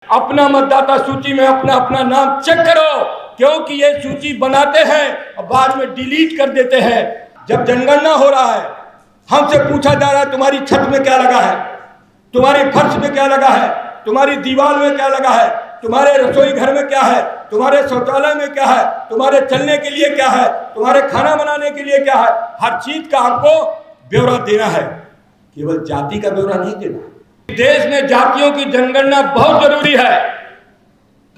अपना मतदाता सूची में अपना अपना नाम चेक करो, क्योंकि ये सूची बनाते हैं और बाद में डिलीट कर देते हैं। जब जनगणना हो रहा है, हमसे पूछा जा रहा है तुम्हारी छत में क्या लगा है, तुम्हारी फर्श में क्या लगा है, तुम्हारी दीवार में क्या लगा है, तुम्हारे रसोई घर में क्या है, तुम्हारे शौचालय में क्या है, तुम्हारे चलने के लिए क्या है, तुम्हारे खाना बनाने के लिए क्या है। हर चीज का आपको ब्यौरा देना है, केवल जाति का ब्यौरा नहीं देना। देश में जातियों की जनगणना बहुत जरूरी है,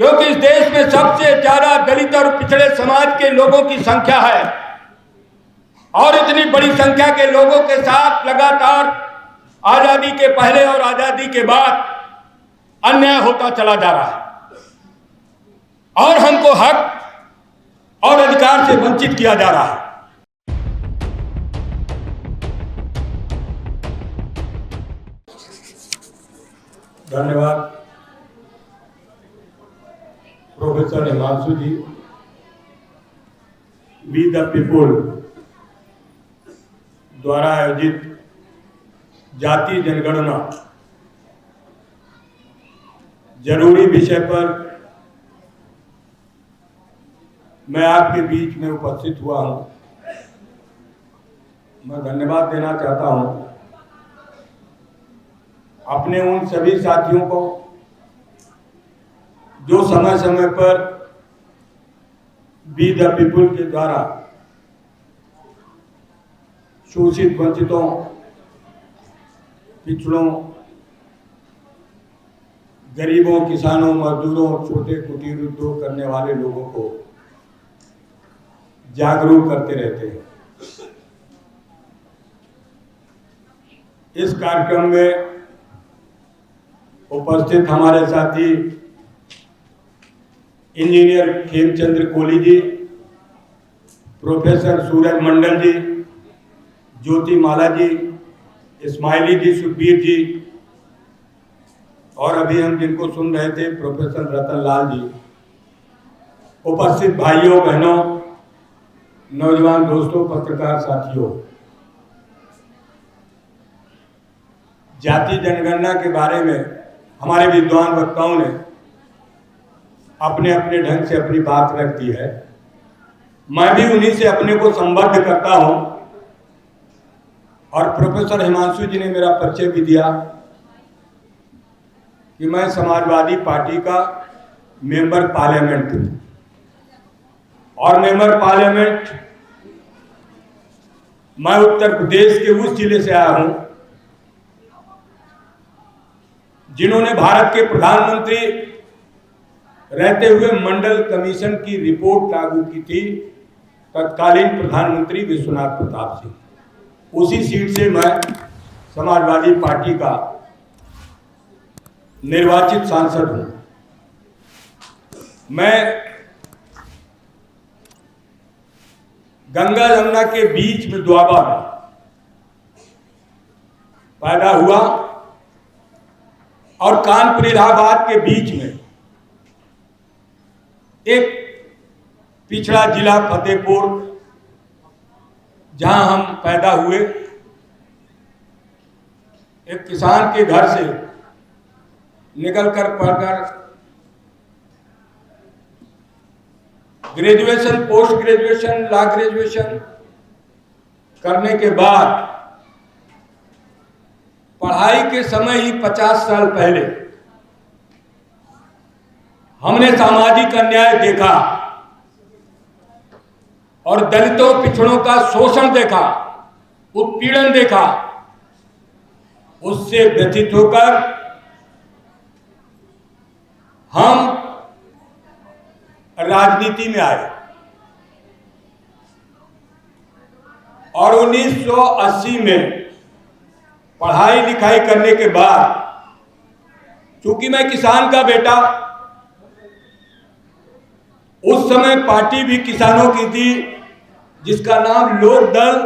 क्योंकि इस देश में सबसे ज्यादा दलित और पिछड़े समाज के लोगों की संख्या है, और इतनी बड़ी संख्या के लोगों के साथ लगातार आजादी के पहले और आजादी के बाद अन्याय होता चला जा रहा है, और हमको हक और अधिकार से वंचित किया जा रहा है। धन्यवाद professor Himanshu ji. We the people द्वारा आयोजित जाति जनगणना जरूरी विषय पर मैं आपके बीच में उपस्थित हुआ हूं। मैं धन्यवाद देना चाहता हूं अपने उन सभी साथियों को जो समय समय पर वी द पीपुल के द्वारा शोषित, वंचितों, पिछड़ों, गरीबों, किसानों, मजदूरों, छोटे कुटीर उद्योग करने वाले लोगों को जागरूक करते रहते हैं। इस कार्यक्रम में उपस्थित हमारे साथी इंजीनियर खेमचंद्र कोहली जी, प्रोफेसर सूरज मंडल जी, ज्योति माला जी, इस्माइली जी, सुखबीर जी, और अभी हम जिनको सुन रहे थे प्रोफेसर रतन लाल जी, उपस्थित भाइयों बहनों, नौजवान दोस्तों, पत्रकार साथियों, जाति जनगणना के बारे में हमारे विद्वान वक्ताओं ने अपने अपने ढंग से अपनी बात रख दी है। मैं भी उन्हीं से अपने को संबद्ध करता हूं, और प्रोफेसर हिमांशु जी ने मेरा परिचय भी दिया कि मैं समाजवादी पार्टी का मेंबर पार्लियामेंट हूं, और मेंबर पार्लियामेंट मैं उत्तर प्रदेश के उस जिले से आया हूं जिन्होंने भारत के प्रधानमंत्री रहते हुए मंडल कमीशन की रिपोर्ट लागू की थी, तत्कालीन प्रधानमंत्री विश्वनाथ प्रताप सिंह। उसी सीट से मैं समाजवादी पार्टी का निर्वाचित सांसद हूं। मैं गंगा यमुना के बीच में द्वाबा में पैदा हुआ, और कानपुर इलाहाबाद के बीच में एक पिछड़ा जिला फतेहपुर, जहां हम पैदा हुए, एक किसान के घर से निकलकर पढ़कर graduation, post graduation, law graduation करने के बाद पढ़ाई के समय ही 50 साल पहले हमने सामाजिक अन्याय देखा और दलितों, पिछड़ों का शोषण देखा, उत्पीड़न देखा। उससे व्यथित होकर हम राजनीति में आए, और 1980 में पढ़ाई लिखाई करने के बाद, चूंकि मैं किसान का बेटा, उस समय पार्टी भी किसानों की थी जिसका नाम लोक दल,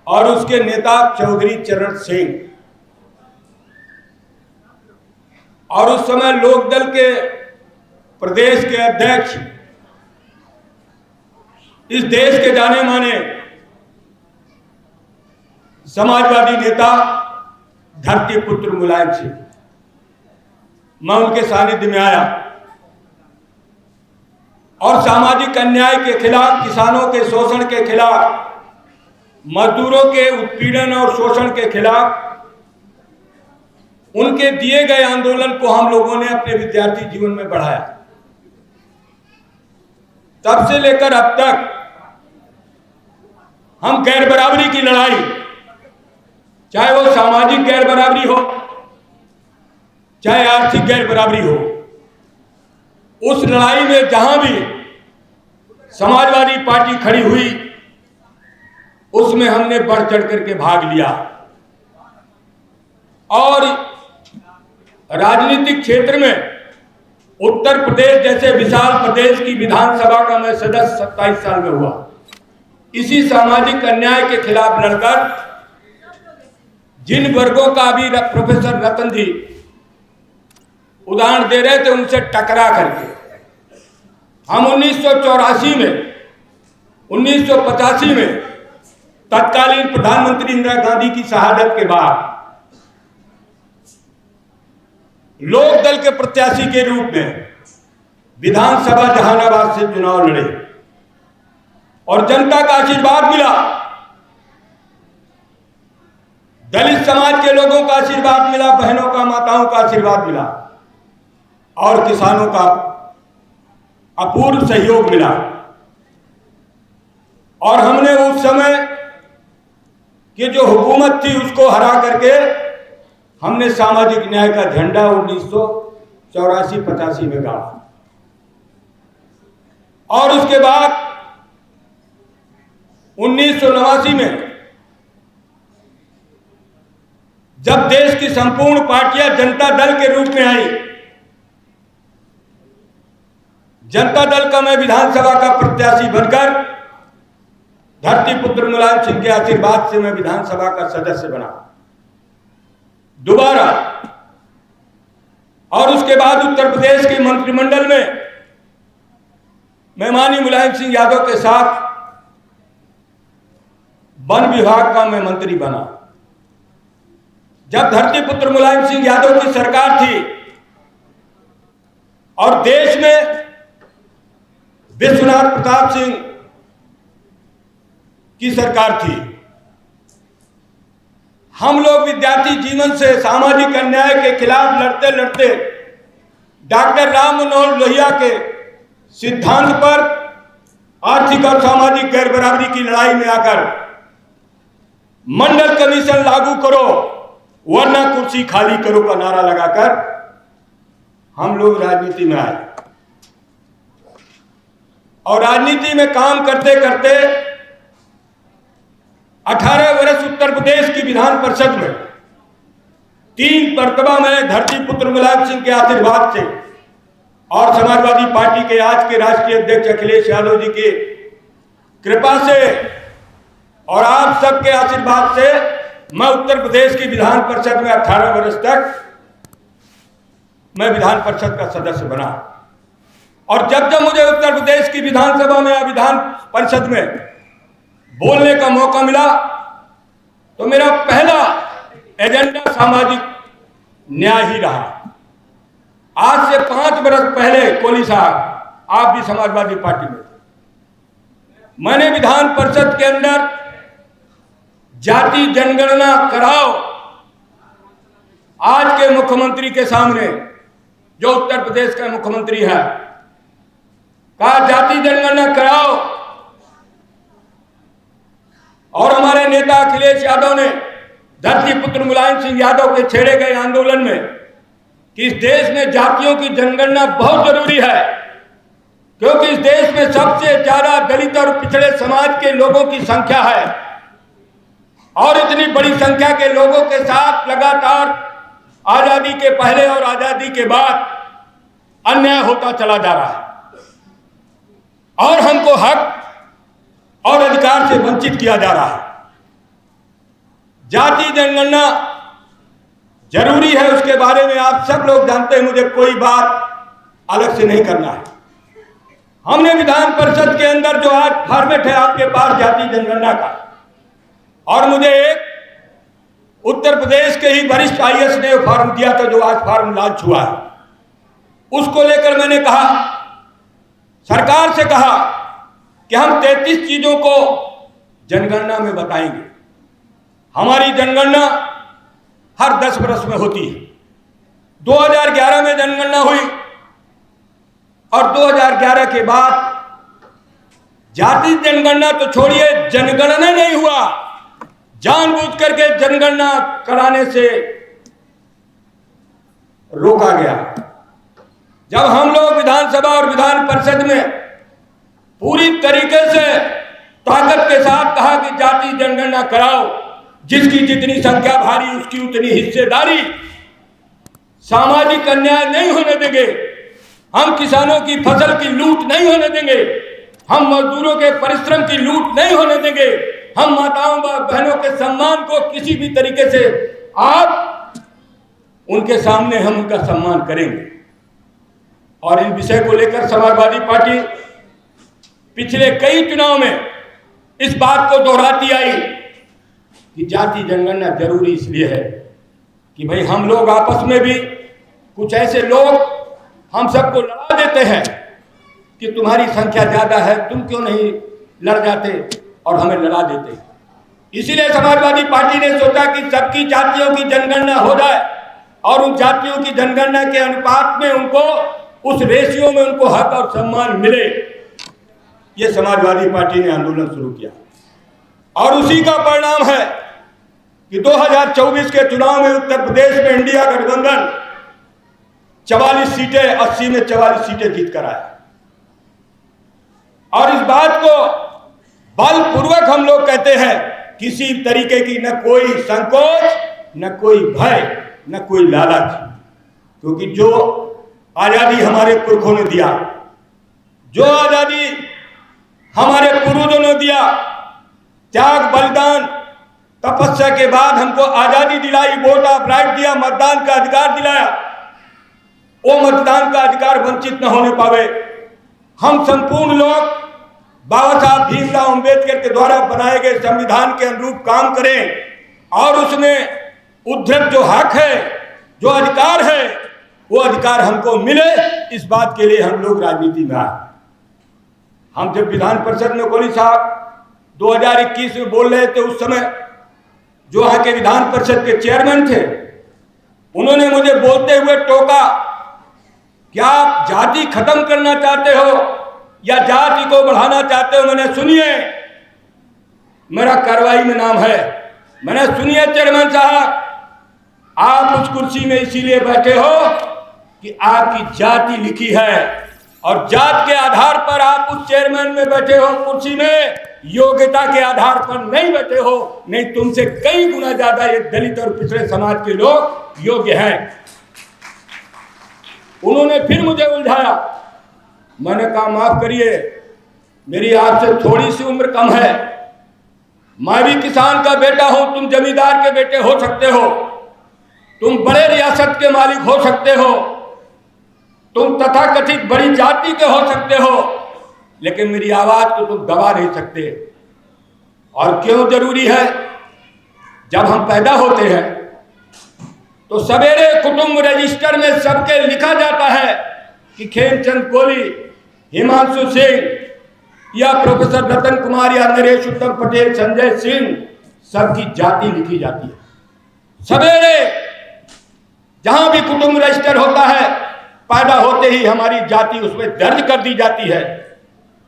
और उसके नेता चौधरी चरण सिंह, और उस समय लोक दल के प्रदेश के अध्यक्ष, इस देश के जाने माने समाजवादी नेता धरती पुत्र मुलायम सिंह। मैं उनके सानिध्य में आया और सामाजिक अन्याय के खिलाफ, किसानों के शोषण के खिलाफ, मजदूरों के उत्पीड़न और शोषण के खिलाफ उनके दिए गए आंदोलन को हम लोगों ने अपने विद्यार्थी जीवन में बढ़ाया। तब से लेकर अब तक हम गैर बराबरी की लड़ाई, चाहे वो सामाजिक गैर बराबरी हो, चाहे आर्थिक गैर बराबरी हो, उस लड़ाई में जहां भी समाजवादी पार्टी खड़ी हुई उसमें हमने बढ़ चढ़ करके भाग लिया। और राजनीतिक क्षेत्र में उत्तर प्रदेश जैसे विशाल प्रदेश की विधानसभा का मैं सदस्य 27 साल में हुआ। इसी सामाजिक अन्याय के खिलाफ लड़कर जिन वर्गों का अभी प्रोफेसर रतन जी उदाहरण दे रहे थे, उनसे टकरा करके हम 1984 में, 1985 में तत्कालीन प्रधानमंत्री इंदिरा गांधी की शहादत के बाद लोक दल के प्रत्याशी के रूप में विधानसभा जहानाबाद से चुनाव लड़े और जनता का आशीर्वाद मिला, दलित समाज के लोगों का आशीर्वाद मिला, बहनों का, माताओं का आशीर्वाद मिला और किसानों का अपूर्व सहयोग मिला। और हमने उस समय की जो हुकूमत थी उसको हरा करके हमने सामाजिक न्याय का झंडा 1984-85 में गाड़ा। और उसके बाद 1989 में जब देश की संपूर्ण पार्टियां जनता दल के रूप में आई, जनता दल का मैं विधानसभा का प्रत्याशी बनकर धरती पुत्र मुलायम सिंह के आशीर्वाद से मैं विधानसभा का सदस्य बना दोबारा। और उसके बाद उत्तर प्रदेश के मंत्रिमंडल में मैं माननीय मुलायम सिंह यादव के साथ वन विभाग का मैं मंत्री बना। जब धरती पुत्र मुलायम सिंह यादव की सरकार थी और देश में विश्वनाथ प्रताप सिंह की सरकार थी, हम लोग विद्यार्थी जीवन से सामाजिक अन्याय के खिलाफ लड़ते लड़ते डॉक्टर राम मनोहर लोहिया के सिद्धांत पर आर्थिक और सामाजिक गैर बराबरी की लड़ाई में आकर मंडल कमीशन लागू करो वरना कुर्सी खाली करो का नारा लगाकर हम लोग राजनीति में आए। और राजनीति में काम करते करते 18 वर्ष उत्तर प्रदेश की विधान परिषद में 3 मरतबा में धरती पुत्र मुलायम सिंह के आशीर्वाद से और समाजवादी पार्टी के आज के राष्ट्रीय अध्यक्ष अखिलेश यादव जी की कृपा से और आप सबके आशीर्वाद से मैं उत्तर प्रदेश की विधान परिषद में 18 वर्ष तक मैं विधान परिषद का सदस्य बना। और जब जब मुझे उत्तर प्रदेश की विधानसभा में या विधान परिषद में बोलने का मौका मिला तो मेरा पहला एजेंडा सामाजिक न्याय ही रहा। आज से 5 वर्ष पहले कोहली साहब आप भी समाजवादी पार्टी में थे, मैंने विधान परिषद के अंदर जाति जनगणना कराओ आज के मुख्यमंत्री के सामने, जो उत्तर प्रदेश का मुख्यमंत्री है, कहा जाति जनगणना कराओ। और हमारे नेता अखिलेश यादव ने धरती पुत्र मुलायम सिंह यादव के छेड़े गए आंदोलन में कि इस देश में जातियों की जनगणना बहुत जरूरी है, क्योंकि इस देश में सबसे ज्यादा दलित और पिछड़े समाज के लोगों की संख्या है और इतनी बड़ी संख्या के लोगों के साथ लगातार आजादी के पहले और आजादी के बाद अन्याय होता चला जा रहा है और हमको हक और अधिकार से वंचित किया जा रहा है। जाति जनगणना जरूरी है, उसके बारे में आप सब लोग जानते हैं, मुझे कोई बात अलग से नहीं करना है। हमने विधान परिषद के अंदर जो आज फॉर्मेट है आपके पास जाति जनगणना का, और मुझे एक उत्तर प्रदेश के ही वरिष्ठ IAS ने फॉर्म दिया था जो आज फॉर्म लॉन्च हुआ है, उसको लेकर मैंने कहा, सरकार से कहा कि हम 33 चीजों को जनगणना में बताएंगे। हमारी जनगणना हर 10 वर्ष में होती है। 2011 में जनगणना हुई और 2011 के बाद जाति जनगणना तो छोड़िए, जनगणना नहीं हुआ। जानबूझ करके जनगणना कराने से रोका गया। जब हम लोग विधानसभा और विधान परिषद में पूरी तरीके से ताकत के साथ कहा कि जाति जनगणना कराओ, जिसकी जितनी संख्या भारी उसकी उतनी हिस्सेदारी, सामाजिक अन्याय नहीं होने देंगे, हम किसानों की फसल की लूट नहीं होने देंगे, हम मजदूरों के परिश्रम की लूट नहीं होने देंगे, हम माताओं व बहनों के सम्मान को किसी भी तरीके से आप उनके सामने हम उनका सम्मान करेंगे। और इन विषय को लेकर समाजवादी पार्टी पिछले कई चुनाव में इस बात को दोहराती आई कि जाति जनगणना जरूरी इसलिए है कि भाई हम लोग आपस में भी कुछ ऐसे लोग हम सबको लड़ा देते हैं कि तुम्हारी संख्या ज्यादा है, तुम क्यों नहीं लड़ जाते, और हमें लड़ा देते हैं। इसीलिए समाजवादी पार्टी ने सोचा कि सबकी जातियों की जनगणना हो जाए और उन जातियों की जनगणना के अनुपात में उनको उस रेशियो में उनको हक और सम्मान मिले। ये समाजवादी पार्टी ने आंदोलन शुरू किया और उसी का परिणाम है कि 2024 के चुनाव में उत्तर प्रदेश में इंडिया गठबंधन 44 सीटें, 80 में 44 सीटें जीत कर आया। और इस बात को बलपूर्वक हम लोग कहते हैं, किसी तरीके की न कोई संकोच, न कोई भय, न कोई लालच, क्योंकि जो आजादी हमारे पुरखों ने दिया, जो आजादी हमारे पूर्वजों ने दिया, त्याग बलिदान तपस्या के बाद हमको आजादी दिलाई, वोट ऑफ राइट दिया, मतदान का अधिकार दिलाया, वो मतदान का अधिकार वंचित न होने पावे। हम संपूर्ण लोग बाबा साहब भीमराव अंबेडकर के द्वारा बनाए गए संविधान के अनुरूप काम करें और उसमें उद्धृत जो हक है, जो अधिकार है, वो अधिकार हमको मिले। इस बात के लिए हम लोग राजनीति में आए। हम जब विधान परिषद में कोहली साहब 2021 में बोल रहे थे, उस समय जो वहां के विधान परिषद के चेयरमैन थे, उन्होंने मुझे बोलते हुए टोका, क्या आप जाति खत्म करना चाहते हो या जाति को बढ़ाना चाहते हो? मैंने सुनिए, मेरा कार्रवाई में नाम है, मैंने सुनिए चेयरमैन साहब, आप उस कुर्सी में इसीलिए बैठे हो कि आपकी जाति लिखी है और जात के आधार पर आप उस चेयरमैन में बैठे हो कुर्सी में, योग्यता के आधार पर नहीं बैठे हो। नहीं, तुमसे कई गुना ज्यादा ये दलित और पिछड़े समाज के लोग योग्य हैं। उन्होंने फिर मुझे उलझाया। मैंने कहा माफ करिए, मेरी आपसे थोड़ी सी उम्र कम है, मैं भी किसान का बेटा हूं, तुम जमींदार के बेटे हो सकते हो, तुम बड़े रियासत के मालिक हो सकते हो, तुम तथाकथित बड़ी जाति के हो सकते हो, लेकिन मेरी आवाज को तुम दबा नहीं सकते। और क्यों जरूरी है? जब हम पैदा होते हैं तो सवेरे कुटुंब रजिस्टर में सबके लिखा जाता है कि खेमचंद कोहली, हिमांशु सिंह या प्रोफेसर रतन कुमार या नरेश उत्तम पटेल, संजय सिंह, सबकी जाति लिखी जाती है। सवेरे जहां भी कुटुंब रजिस्टर होता है, पैदा होते ही हमारी जाति उसमें दर्ज कर दी जाती है।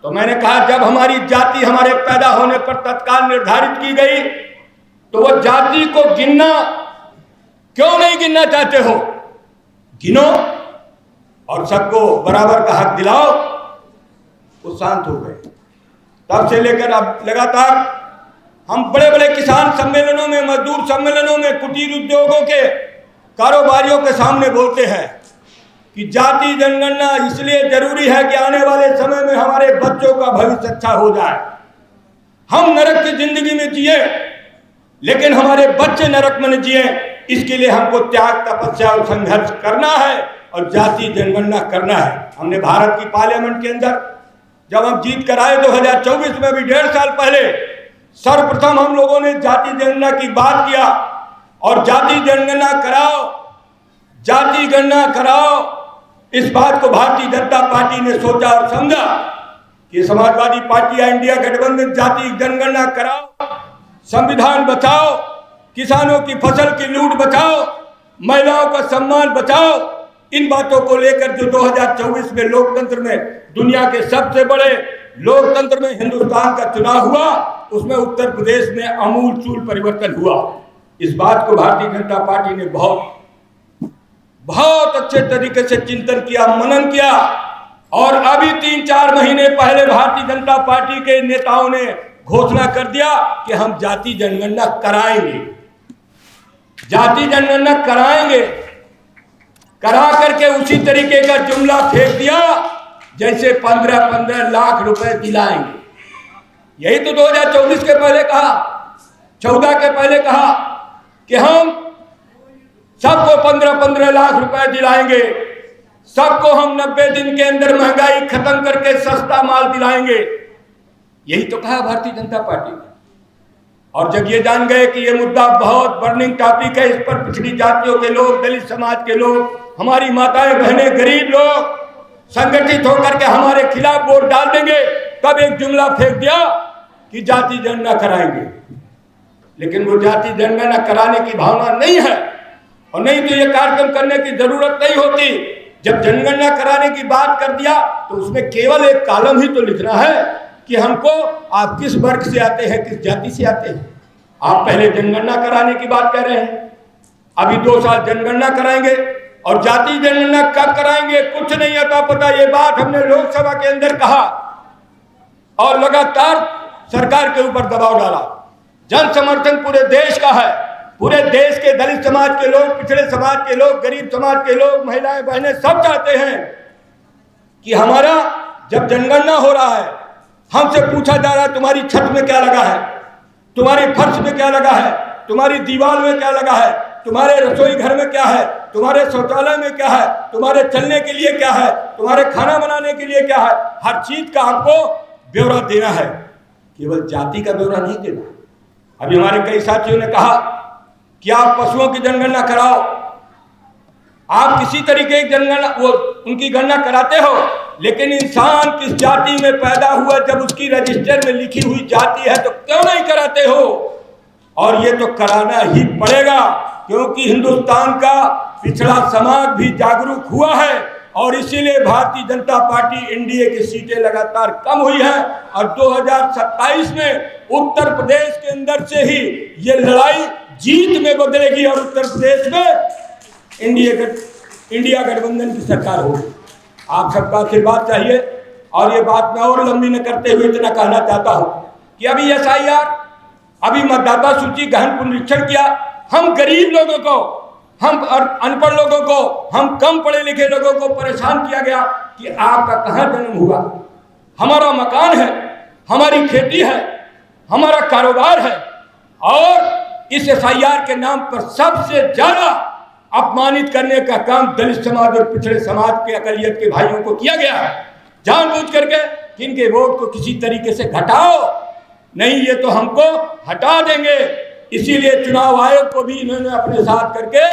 तो मैंने कहा, जब हमारी जाति हमारे पैदा होने पर तत्काल निर्धारित की गई, तो वो जाति को गिनना क्यों नहीं गिनना चाहते हो? गिनो और सबको बराबर का हक दिलाओ। वो शांत हो गए। तब से लेकर अब लगातार हम बड़े बड़े किसान सम्मेलनों में, मजदूर सम्मेलनों में, कुटीर उद्योगों के कारोबारियों के सामने बोलते हैं कि जाति जनगणना इसलिए जरूरी है कि आने वाले समय में हमारे बच्चों का भविष्य अच्छा हो जाए। हम नरक की जिंदगी में जिए, लेकिन हमारे बच्चे नरक में न जिए। इसके लिए हमको त्याग, तपस्या और संघर्ष करना है और जाति जनगणना करना है। हमने भारत की पार्लियामेंट के अंदर जब हम जीत कर आए 2024 में, भी 1.5 साल पहले, सर्वप्रथम हम लोगों ने जाति जनगणना की बात किया और जाति जनगणना कराओ, जाति गणना कराओ, इस बात को भारतीय जनता पार्टी ने सोचा और समझा कि समाजवादी पार्टी या इंडिया गठबंधन जाति जनगणना कराओ, संविधान बचाओ, किसानों की फसल की लूट बचाओ, महिलाओं का सम्मान बचाओ, इन बातों को लेकर जो 2024 में लोकतंत्र में दुनिया के सबसे बड़े लोकतंत्र में हिंदुस्तान का चुनाव हुआ, उसमें उत्तर प्रदेश में आमूल-चूल परिवर्तन हुआ। इस बात को भारतीय जनता पार्टी ने बहुत अच्छे तरीके से चिंतन किया, मनन किया और अभी 3-4 महीने पहले भारतीय जनता पार्टी के नेताओं ने घोषणा कर दिया कि हम जाति जनगणना कराएंगे, जाति जनगणना कराएंगे। करा करके उसी तरीके का जुमला फेंक दिया जैसे 15-15 लाख रुपए दिलाएंगे। यही तो 2024 के पहले कहा, 14 के पहले कहा कि हम सबको 15-15 लाख रुपए दिलाएंगे, सबको हम 90 दिन के अंदर महंगाई खत्म करके सस्ता माल दिलाएंगे। यही तो कहा भारतीय जनता पार्टी ने। और जब ये जान गए कि ये मुद्दा बहुत बर्निंग टॉपिक है, इस पर पिछड़ी जातियों के लोग, दलित समाज के लोग, हमारी माताएं बहनें, गरीब लोग संगठित होकर के हमारे खिलाफ वोट डाल देंगे, तब एक जुमला फेंक दिया कि जाति जनगणना कराएंगे। लेकिन वो जाति जनगणना कराने की भावना नहीं है और नहीं तो ये कार्यक्रम करने की जरूरत नहीं होती। जब जनगणना कराने की बात कर दिया तो उसमें केवल एक कॉलम ही तो लिखना है कि हमको आप किस वर्ग से आते हैं, किस जाति से आते हैं। आप पहले जनगणना कराने की बात कर रहे हैं, अभी 2 साल जनगणना कराएंगे और जाति जनगणना कब कराएंगे कुछ नहीं आता पता। ये बात हमने लोकसभा के अंदर कहा और लगातार सरकार के ऊपर दबाव डाला। जन समर्थन पूरे देश का है, पूरे देश के दलित समाज के लोग, पिछड़े समाज के लोग, गरीब समाज के लोग, महिलाएं बहनें सब चाहते हैं कि हमारा जब जनगणना हो रहा है हमसे पूछा जा रहा है तुम्हारी छत में क्या लगा है, तुम्हारी फर्श में क्या लगा है, तुम्हारी दीवार में क्या लगा है, तुम्हारे रसोई घर में क्या है, तुम्हारे शौचालय में क्या है, तुम्हारे चलने के लिए क्या है, तुम्हारे खाना बनाने के लिए क्या है। हर चीज का आपको ब्यौरा देना है, केवल जाति का ब्यौरा नहीं देना। अभी हमारे कई साथियों ने कहा कि आप पशुओं की जनगणना कराओ, आप किसी तरीके की जनगणना वो उनकी गणना कराते हो, लेकिन इंसान किस जाति में पैदा हुआ जब उसकी रजिस्टर में लिखी हुई जाति है तो क्यों नहीं कराते हो। और ये तो कराना ही पड़ेगा क्योंकि हिंदुस्तान का पिछड़ा समाज भी जागरूक हुआ है और इसीलिए भारतीय जनता पार्टी एनडीए की सीटें लगातार कम हुई है और 2027 में उत्तर प्रदेश के अंदर से ही ये लड़ाई जीत में बदलेगी और उत्तर प्रदेश में इंडिया गठबंधन की सरकार होगी। आप सबका आशीर्वाद चाहिए। और ये बात मैं और लंबी न करते हुए इतना कहना चाहता हूं कि अभी SIR, अभी मतदाता सूची गहन पुनरीक्षण किया। हम गरीब लोगों को, हम अनपढ़ लोगों को, हम कम पढ़े लिखे लोगों को परेशान किया गया कि आपका कहाँ जन्म हुआ। हमारा मकान है, हमारी खेती है, हमारा कारोबार है और इस SIR के नाम पर सबसे ज्यादा अपमानित करने का काम दलित समाज और पिछड़े समाज के अकलियत के भाइयों को किया गया है जानबूझ करके कि इनके वोट को किसी तरीके से घटाओ। नहीं, ये तो हमको हटा देंगे। इसीलिए चुनाव आयोग को भी इन्होंने अपने साथ करके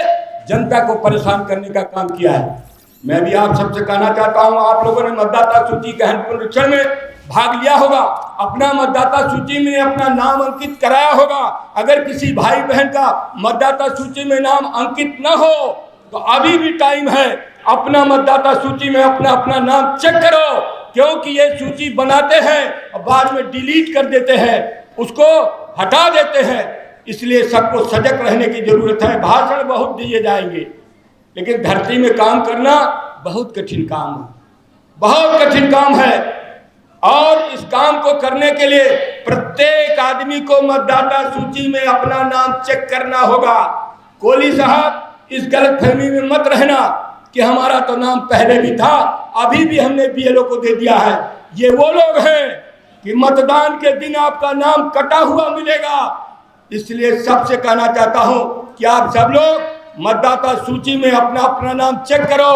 जनता को परेशान करने का काम किया है। मैं भी आप सबसे कहना चाहता हूं, आप लोगों ने मतदाता सूची गहन पुनरीक्षण में भाग लिया होगा, अपना मतदाता सूची में अपना नाम अंकित कराया होगा। अगर किसी भाई बहन का मतदाता सूची में नाम अंकित न हो तो अभी भी टाइम है, अपना मतदाता सूची में अपना नाम चेक करो, क्योंकि ये सूची बनाते हैं और बाद में डिलीट कर देते हैं, उसको हटा देते हैं। इसलिए सबको सजग रहने की जरूरत है। भाषण बहुत दिए जाएंगे लेकिन धरती में काम करना बहुत कठिन काम है, बहुत कठिन काम है। और इस काम को करने के लिए प्रत्येक आदमी को मतदाता सूची में अपना नाम चेक करना होगा। कोहली साहब, इस गलतफहमी में मत रहना कि हमारा तो नाम पहले भी था, अभी भी हमने BLO को दे दिया है। ये वो लोग हैं कि मतदान के दिन आपका नाम कटा हुआ मिलेगा। इसलिए सबसे कहना चाहता हूं कि आप सब लोग मतदाता सूची में अपना नाम चेक करो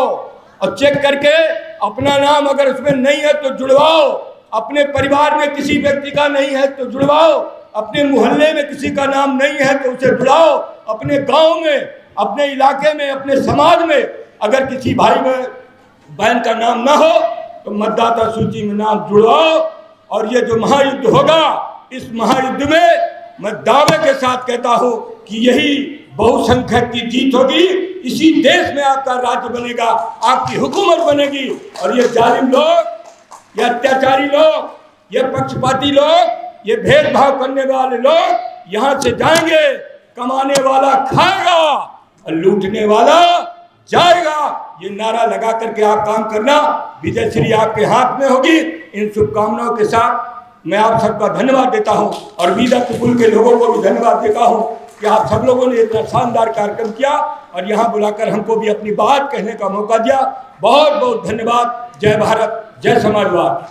और चेक करके अपना नाम अगर उसमें नहीं है तो जुड़वाओ। अपने परिवार में किसी व्यक्ति का नहीं है तो जुड़वाओ, अपने मोहल्ले में किसी का नाम नहीं है तो उसे जुड़ाओ, अपने गांव में, अपने इलाके में, अपने समाज में अगर किसी भाई में बहन का नाम ना हो तो मतदाता सूची में नाम जुड़वाओ। और ये जो महायुद्ध होगा, इस महायुद्ध में मैं दावे के साथ कहता हूं कि यही बहुसंख्यक की जीत होगी। इसी देश में आपका राज्य बनेगा, आपकी हुकूमत बनेगी। और ये जालिम लोग, ये अत्याचारी लोग, ये पक्षपाती लोग, ये भेदभाव करने वाले लोग यहां से जाएंगे। कमाने वाला खाएगा और लूटने वाला जाएगा। ये नारा लगा करके आप काम करना। विजय श्री आपके हाथ में होगी। इन शुभकामनाओं के साथ मैं आप सबका धन्यवाद देता हूं और वीजा कुल के लोगों को भी धन्यवाद देता हूं कि आप सब लोगों ने इतना शानदार कार्यक्रम किया और यहाँ बुलाकर हमको भी अपनी बात कहने का मौका दिया। बहुत बहुत धन्यवाद। जय भारत, जय समाजवाद।